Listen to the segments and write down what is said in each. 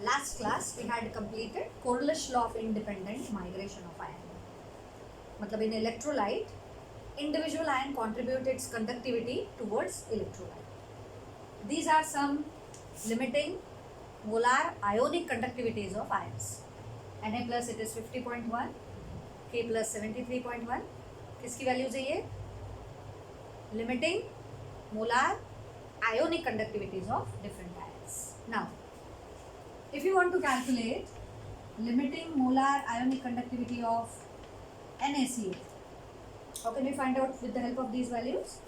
last class we had completed Corliss law of independent migration of ion. मतलब in electrolyte, individual ion contribute its conductivity towards electrolyte. These are some limiting molar ionic conductivities of ions. Na plus it is 50.1, K plus 73.1. किसकी values है ये? Limiting molar ionic conductivities of different ions. Now, if you want to calculate limiting molar ionic conductivity of NaCl, how can we find out with the help of these values?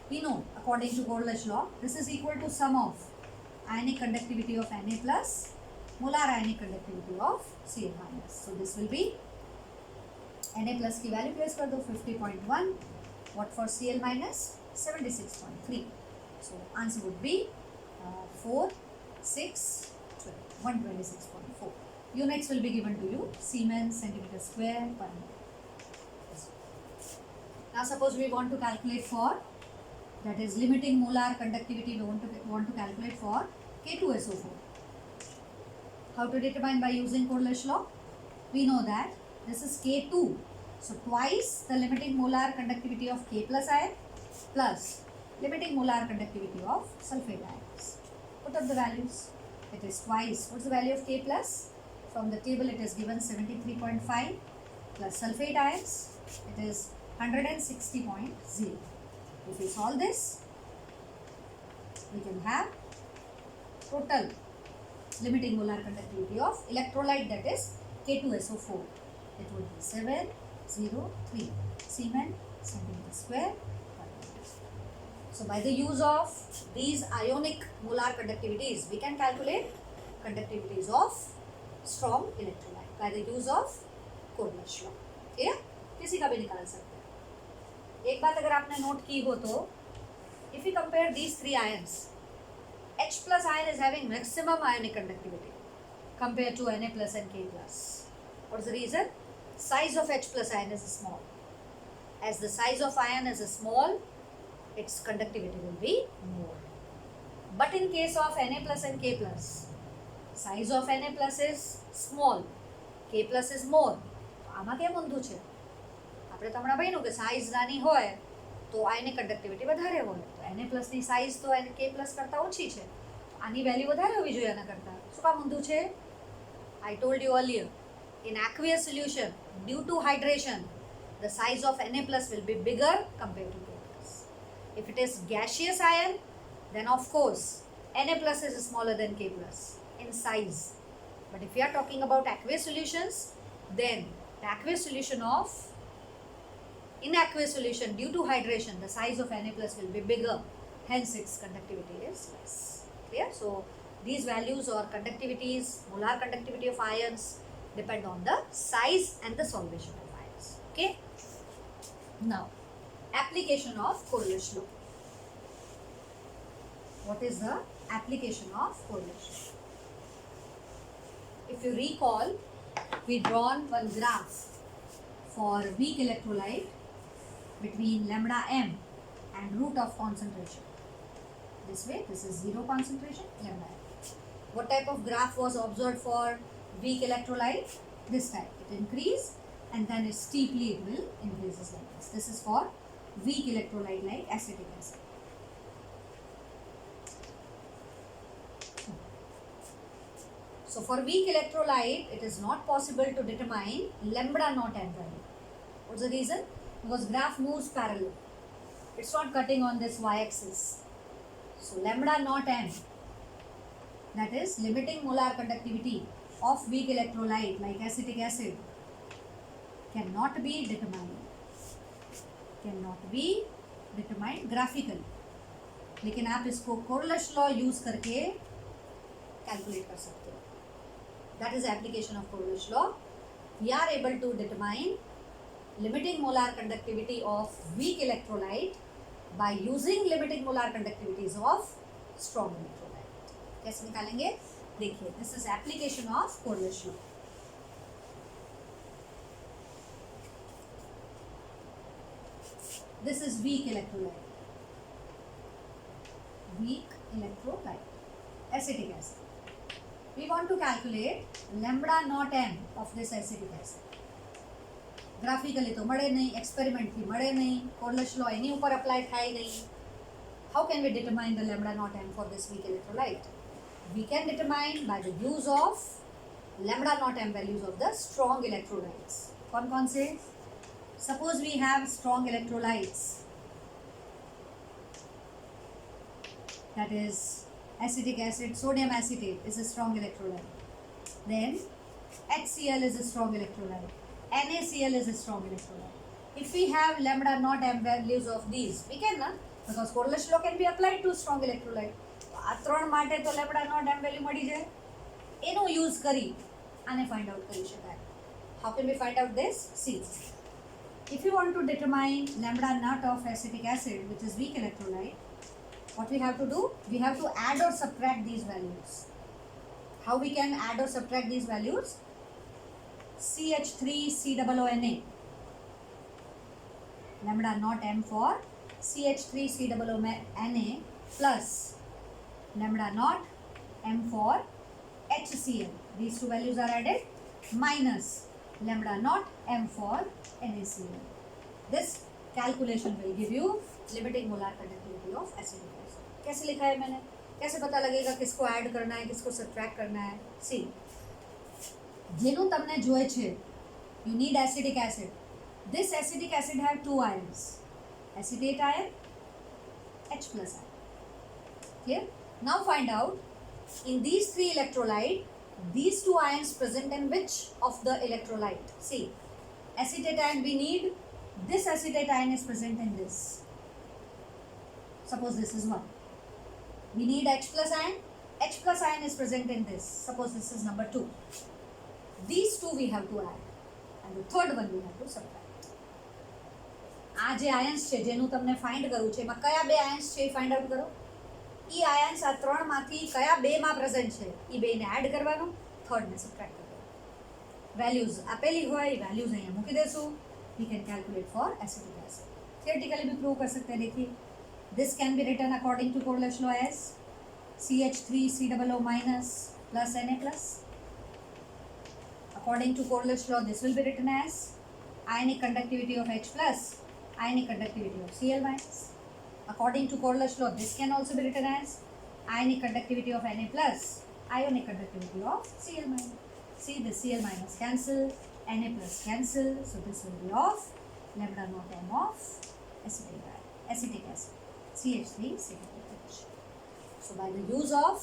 We know, according to Corliss law, this is equal to sum of ionic conductivity of Na plus molar ionic conductivity of Cl minus. So this will be Na plus की value place कर दो 50.1. What for Cl minus? 76.3. So answer would be 4, 6, 12, 126.4. Units will be given to you, Siemens, centimeter square per mole. Now suppose we want to calculate for, that is limiting molar conductivity, we want to calculate for K2SO4. How to determine? By using Corliss law. We know that this is K2. So twice the limiting molar conductivity of K plus ion plus limiting molar conductivity of sulfate ions. Put up the values. It is twice. What's the value of K plus? From the table it is given 73.5 plus sulfate ions. It is 160.0. If we solve this, we can have total limiting molar conductivity of electrolyte, that is K2SO4. It would be 703 Siemens centimeter square. So by the use of these ionic molar conductivities, we can calculate conductivities of strong electrolyte by the use of Corliss law. Clear? किसी का भी निकाल सकते हैं. एक बात अगर आपने नोट की हो तो, if we compare these three ions, H plus ion is having maximum ionic conductivity compared to Na plus and K plus. What is the reason? Size of H plus ion is small. As the size of ion is small, its conductivity will be more. But in case of Na plus and K plus, size of Na plus is small, K plus is more. આમાં કેમ ઊંધું છે? આપણે તો હમણાં ભાઈનું કે size નાની હોય તો આયની કન્ડક્ટિવિટી વધારે હોય. તો Na પ્લસની સાઇઝ તો K પ્લસ કરતાં ઓછી છે. આની વેલ્યુ વધારે હોવી જોઈએ આના કરતાં. શું કામ ઊંધું છે? I told you earlier, in aqueous solution, due to hydration, the size of Na plus will be bigger compared to K plus. If it is gaseous ion, then of course Na plus is smaller than K plus in size. But if we are talking about aqueous solutions, then the aqueous solution in aqueous solution, due to hydration, the size of Na plus will be bigger, hence its conductivity is less. Clear? So these values or conductivities, molar conductivity of ions, depend on the size and the solvation of ions. Okay? Now, application of Corliss law. What is the application of Corliss law? If you recall, we drawn one graph for weak electrolyte between lambda m and root of concentration. This way, this is 0 concentration, lambda m. What type of graph was observed for weak electrolyte? This type. It increase and then it steeply it will increases like this. This is for weak electrolyte like acetic acid. So for weak electrolyte, it is not possible to determine lambda naught m value. What's the reason? Because graph moves parallel. It's not cutting on this y-axis. So lambda naught m, that is limiting molar conductivity of weak electrolyte like acetic acid, cannot be determined. Cannot be determined graphically. लेकिन आप इसको Corliss law use करके calculate कर सकते हो. That is the application of Corliss law. We are able to determine limiting molar conductivity of weak electrolyte by using limiting molar conductivities of strong electrolyte. कैसे निकालेंगे? देखिए, this is application of Corliss law. This is weak electrolyte. Weak electrolyte. Acetic acid. We want to calculate lambda naught m of this acetic acid. Graphically तो મળે નહીં, experiment થી મળે નહીં, Corliss law એની ઉપર apply થાય નહીં. How can we determine the lambda naught m for this weak electrolyte? We can determine by the use of lambda naught m values of the strong electrolytes. कौन से? Suppose we have strong electrolytes, that is acetic acid, sodium acetate is a strong electrolyte. Then HCl is a strong electrolyte. NaCl is a strong electrolyte. If we have lambda naught m values of these, we can because Corliss law can be applied to strong electrolyte. આ ત્રણ માટે તો lambda naught m value મળી જાય. એનો use કરી આને find out કરી શકાય. How can we find out this? See, if you want to determine lambda naught of acetic acid, which is weak electrolyte, what we have to do? We have to add or subtract these values. How we can add or subtract these values? CH3COONA. Lambda naught m for CH3COONA plus lambda naught m for HCl. These two values are added minus lambda naught m for NaCl. This calculation will give you limiting molar conductivity of acetic acid. कैसे लिखा है मैंने? कैसे पता लगेगा किसको add करना है, किसको सब्ट्रैक्ट करना है? सी, જેનું તમને જોઈએ છે, you need acetic acid. This acetic acid have two ions, acetate ion, H plus ion. Clear? Now find out in these three electrolyte, these two ions present in which of the electrolyte? See, acetate ion we need, this acetate ion is present in this. Suppose this is one. We need H plus ion. H plus ion is present in this. Suppose this is number 2. These two we have to add. And the third one we have to subtract. આ જે ions છે જેનું તમને find કરવું છે એમાં કયા બે આયન્સ છે એ ફાઇન્ડ આઉટ કરો. ઈ આયન્સ આ ત્રણમાંથી કયા બેમાં પ્રેઝન્ટ છે એ બેને એડ કરવાનું, થર્ડને સબટ્રેક્ટ કરવાનું. વેલ્યુઝ આપેલી હોય એ વેલ્યુઝ અહીંયા મૂકી દેશું. We can calculate for acetic acid. Theoretically भी પ્રૂવ कर सकते हैं. देखिए, this can be written according to Corliss law as CH3COO minus plus Na plus. According to Corliss law, this will be written as ionic conductivity of H plus, ionic conductivity of Cl minus. According to Corliss law, this can also be written as ionic conductivity of Na plus, ionic conductivity of Cl minus. See, the Cl minus cancel, Na plus cancel, so this will be of lambda naught m of acetic acid, CH3COOH. So by the use of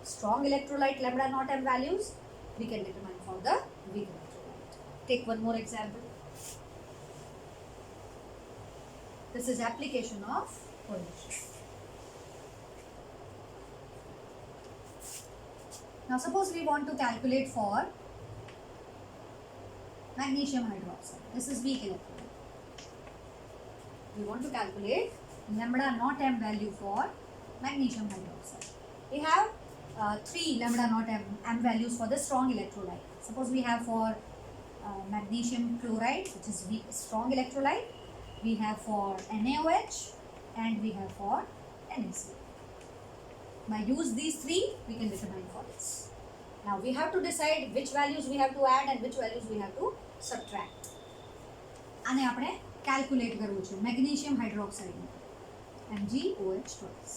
strong electrolyte lambda naught m values, we can determine for the weak electrolyte. Take one more example. This is application of Corliss. Now suppose we want to calculate for magnesium hydroxide. This is weak electrolyte. We want to calculate lambda naught m value for magnesium hydroxide. We have 3 lambda naught m values for the strong electrolyte. Suppose we have for magnesium chloride, which is weak, strong electrolyte. We have for NaOH and we have for NaCl. By use these three, we can determine for this. Now we have to decide which values we have to add and which values we have to subtract. આને આપણે calculate કરવું છે magnesium hydroxide, MgOH twice.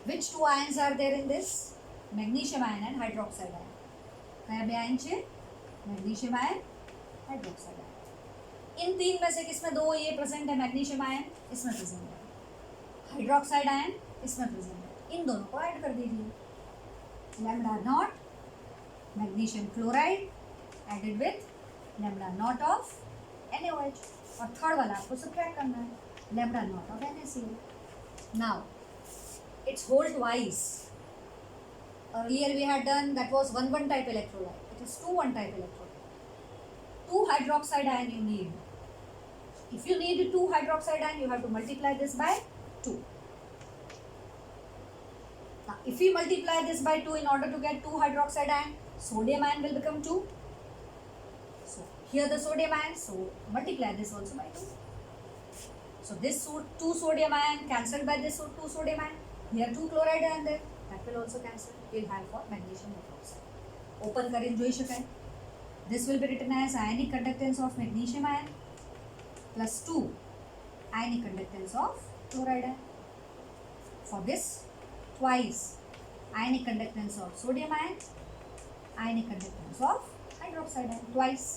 Which two ions are there in this? Magnesium ion and hydroxide ion. कया बे ion छे? Magnesium ion, hydroxide ion. इन तीन में से किसमें दो ये प्रेजेंट है? मैग्नीशियम आयन इसमें प्रेजेंट है, हाइड्रोक्साइड आयन इसमें प्रेजेंट है. इन दोनों को ऐड कर दीजिए. Lambda naught magnesium chloride added with lambda naught of NaOH, और थर्ड वाला आपको सब्ट्रैक्ट करना है, lambda naught of NaCl. Now it's hold wise. Earlier we had done that was 1,1 type electrolyte. It is 2,1 type electrolyte. 2 hydroxide ion you need. If you need 2 hydroxide ion, you have to multiply this by 2. Now, if we multiply this by 2 in order to get 2 hydroxide ion, sodium ion will become 2. So, here the sodium ion, so multiply this also by 2. So, this 2 sodium ion cancelled by this 2 sodium ion. Here 2 chloride ion there. That will also cancel. We'll have for magnesium hydroxide. Open करें જોઈ શકાય. This will be written as ionic conductance of magnesium ion plus 2 ionic conductance of chloride ion. For this, twice ionic conductance of sodium ion, ionic conductance of hydroxide ion. Twice.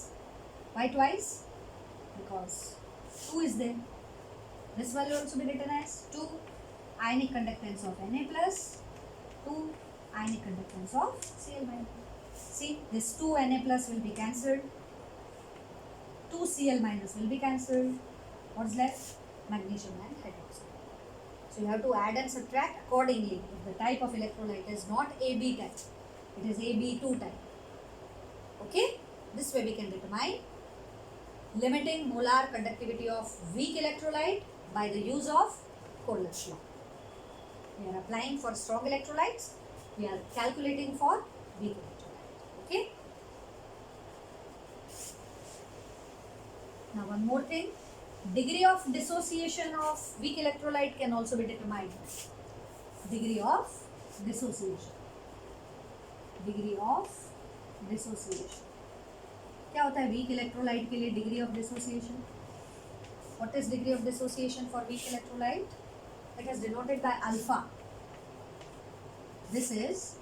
Why twice? Because 2 is there. This will also be written as 2 ionic conductance of Na plus, 2 ionic conductance of Cl minus. See, this 2 Na plus will be cancelled, 2 Cl minus will be cancelled. What's left? Magnesium and hydroxide. So you have to add and subtract accordingly. If the type of electrolyte is not AB type, it is AB2 type. Okay? This way we can determine limiting molar conductivity of weak electrolyte by the use of Corliss law. We are applying for strong electrolytes. We are calculating for weak electrolyte. Okay. Now one more thing. Degree of dissociation of weak electrolyte can also be determined. Degree of dissociation. Degree of dissociation. क्या होता है weak electrolyte के लिए degree of dissociation? What is degree of dissociation for weak electrolyte? It is denoted by alpha. This is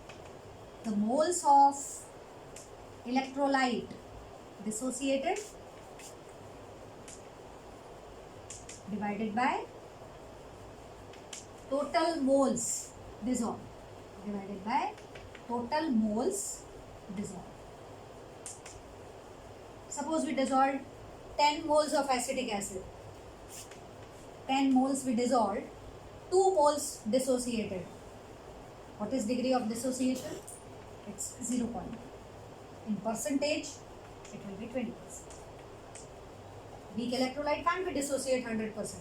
the moles of electrolyte dissociated divided by total moles dissolved divided by total moles dissolved. Suppose we dissolved 10 moles of acetic acid. 10 moles we dissolved, 2 moles dissociated. What is degree of dissociation? It's 0. In percentage, it will be 20%. Weak electrolyte can't be dissociate 100%.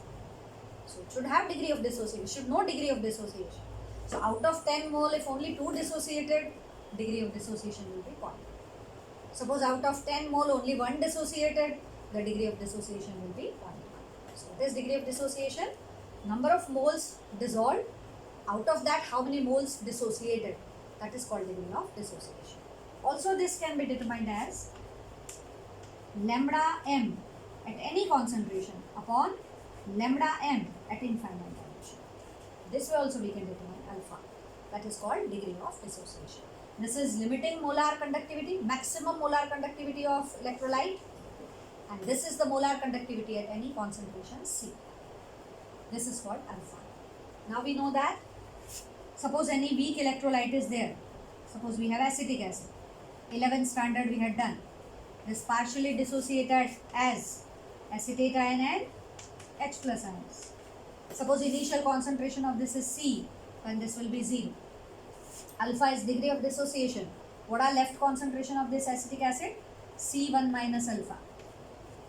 So it should have degree of dissociation. It should know degree of dissociation. So out of 10 mole, if only 2 dissociated, degree of dissociation will be 0. Suppose out of 10 mole, only 1 dissociated, the degree of dissociation will be 1. So what is degree of dissociation? Number of moles dissolved. Out of that, how many moles dissociated? That is called degree of dissociation. Also, this can be determined as lambda m at any concentration upon lambda m at infinite dimension. This way also we can determine alpha. That is called degree of dissociation. This is limiting molar conductivity, maximum molar conductivity of electrolyte, and this is the molar conductivity at any concentration C. This is called alpha. Now we know that suppose any weak electrolyte is there. Suppose we have acetic acid. 11th standard we had done. This partially dissociated as acetate ion and H plus ions. Suppose initial concentration of this is C, then this will be 0. Alpha is degree of dissociation. What are left concentration of this acetic acid? C1 minus alpha.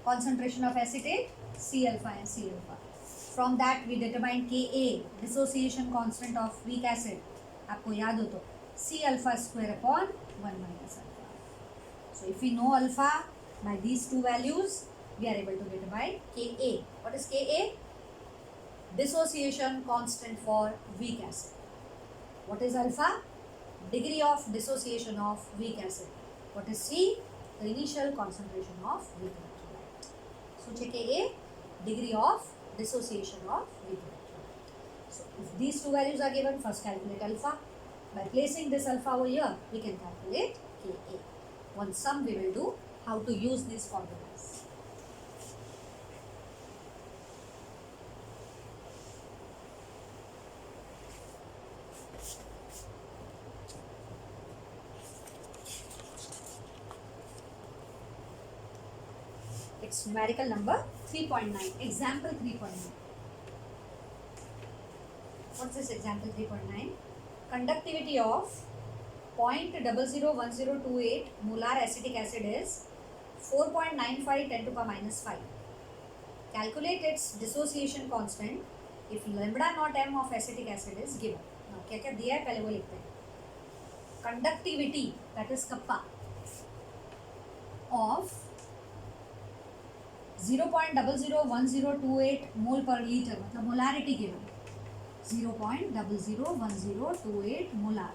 Concentration of acetate, C alpha and C alpha. From that we determine Ka, dissociation constant of weak acid. आपको याद हो तो C alpha square upon 1 minus alpha. So if we know alpha by these two values, we are able to determine Ka. What is Ka? Dissociation constant for weak acid. What is alpha? Degree of dissociation of weak acid. What is C? The initial concentration of weak electrolyte. So check Ka, degree of dissociation of weak electrolyte. So if these two values are given, first calculate alpha. By placing this alpha over here, we can calculate Ka. One sum we will do how to use these formulas. It's numerical number 3.9, example 3.9. What's this example 3.9? Conductivity of 0.001028 molar acetic acid is 4.95 10 to the power minus 5. Calculate its dissociation constant if lambda naught m of acetic acid is given. Now क्या क्या दिया है पहले वो लिखते हैं. Conductivity, that is kappa, of 0.001028 mole per liter, मतलब molarity given. 0.001028 molar.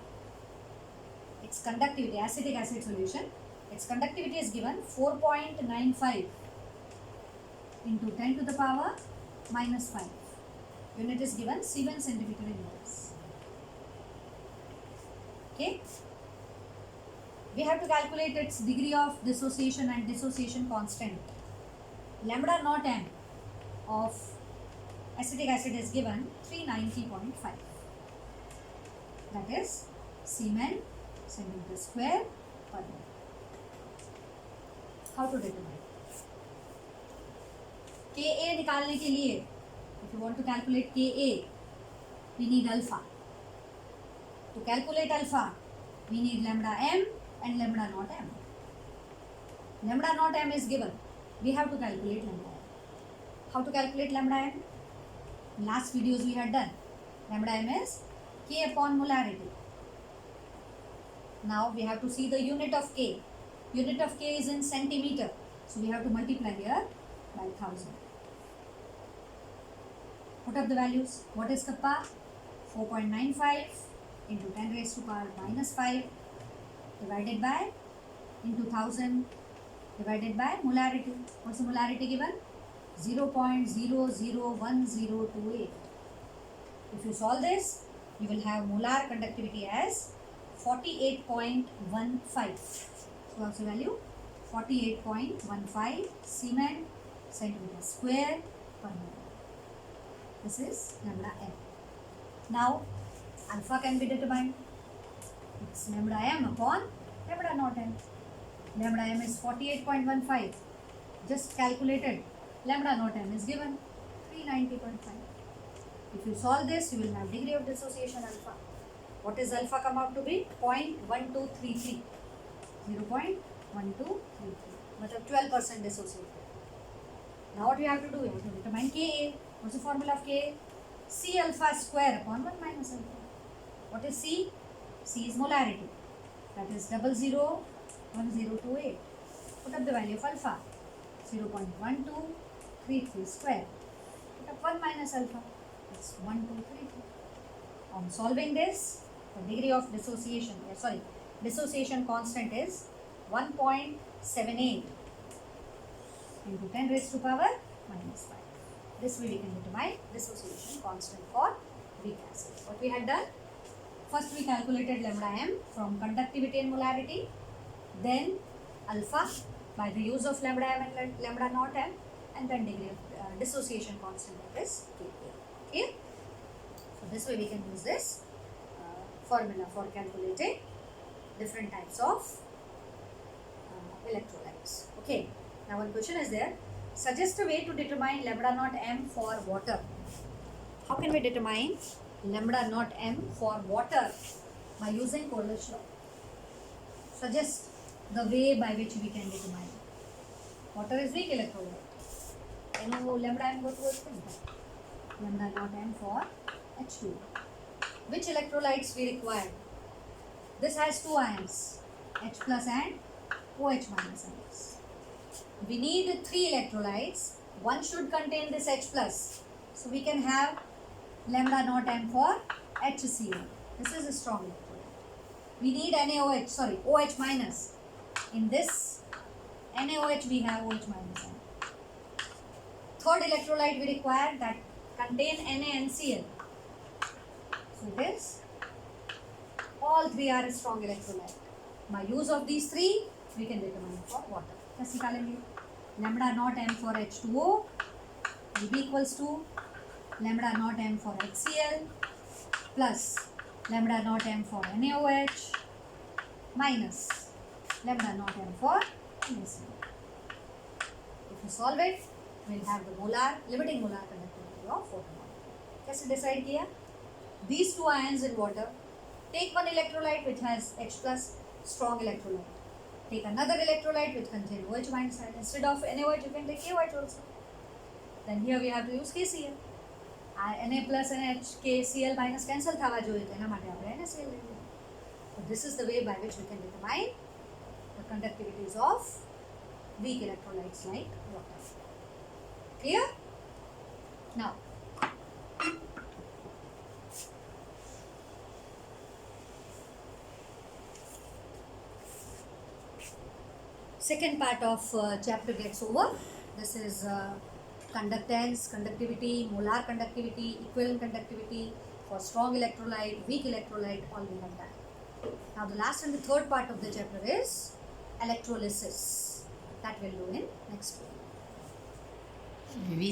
Its conductivity, acetic acid solution, its conductivity is given 4.95 into 10 to the power minus 5. Unit is given Siemens centimeter inverse. Okay. We have to calculate its degree of dissociation and dissociation constant. Lambda naught m of acetic acid is given 390.5. That is Siemens centimeter square per mole. How to determine? Ka निकालने के लिए, if you want to calculate Ka, we need alpha. To calculate alpha, we need lambda m and lambda naught m. Lambda naught m is given. We have to calculate lambda m. How to calculate lambda m? Last videos we had done. Lambda m is K upon molarity. Now we have to see the unit of K. Unit of K is in centimeter. So we have to multiply here by 1000. Put up the values. What is kappa? 4.95 into 10 raised to power minus 5 divided by into 1000 divided by molarity. What's the molarity given? 0.001028. If you solve this, you will have molar conductivity as 48.15. So what's the value? 48.15 Siemens centimeter square per mole. This is lambda m. Now alpha can be determined. It's lambda m upon lambda naught m. Lambda m is 48.15. Just calculated. Lambda naught m is given 390.5. If you solve this, you will have degree of dissociation alpha. What is alpha come out to be? 0.1233. 0.1233. मतलब 12% dissociated. Now what you have to do? You have to determine Ka. What's the formula of Ka? C alpha square upon 1 minus alpha. What is C? C is molarity. That is 001028. Put up the value of alpha. 0.1233 square. Put up 1 minus alpha. That's 1233. On solving this, the degree of dissociation, dissociation constant is 1.78 into 10 raised to power minus 5. This way we can determine dissociation constant for weak acid. What we had done? First we calculated lambda m from conductivity and molarity, then alpha by the use of lambda m and lambda naught m, and then degree of dissociation constant, that is Ka. Okay? So this way we can use this formula for calculating different types of electrolytes. Okay. Now one question is there. Suggest a way to determine lambda naught m for water. How can we determine lambda naught m for water? By using Corliss law. Suggest the way by which we can determine. Water is weak electrolyte. Lambda m go towards lambda naught m for H2. Which electrolytes we require? This has two ions, H plus and OH minus ions. We need three electrolytes. One should contain this H plus. So we can have lambda naught m for HCl. This is a strong electrolyte. We need OH minus. In this NaOH we have OH minus ion. Third electrolyte we require that contain NaNCl. So this, all three are a strong electrolyte. By use of these three, we can determine for water. Just निकालेंगे. Lambda naught m for H2O will be equals to lambda naught m for HCl plus lambda naught m for NaOH minus lambda naught m for NaCl. If you solve it, we will have the limiting molar conductivity of 4 mole. कैसे decide किया? These two ions in water. Take one electrolyte which has H plus, strong electrolyte. Take another electrolyte which contains OH minus ion. Instead of NaOH, you can take KOH also. Then here we have to use KCl. Na plus and KCl minus cancel thava જોઈએ તો એના માટે આપણે NaCl લઈએ. So this is the way by which we can determine the conductivities of weak electrolytes like water. Clear? Now, second part of chapter gets over. This is conductance, conductivity, molar conductivity, equivalent conductivity for strong electrolyte, weak electrolyte, all we have done. Now the last and the third part of the chapter is electrolysis. That we'll do in next week. We